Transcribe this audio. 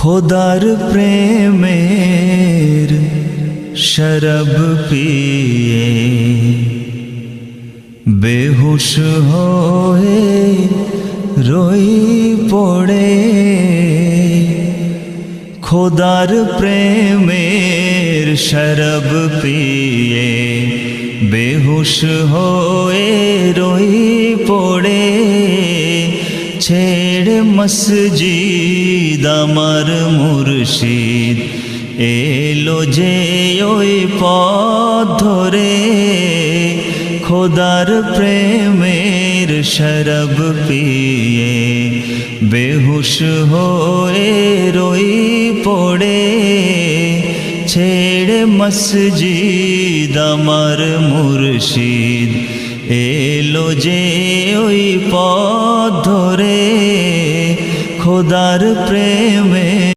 খোদার প্রেমের শরব পিয়ে বেহুশ হয়ে রই পড়ে। খোদার প্রেমের শরব পিয়ে বেহুশ হয়ে রই পড়ে। ছেড়ে মসজিদ আমার মুর্শিদ এলো যে ওই পথ ধরে। খোদার প্রেমের শরব পিয়ে বেহুশ হয়ে রই পড়ে। ছেড়ে মসজিদ আমার মুর্শিদ এলো যে ওই পথ ধরে। খোদার প্রেমে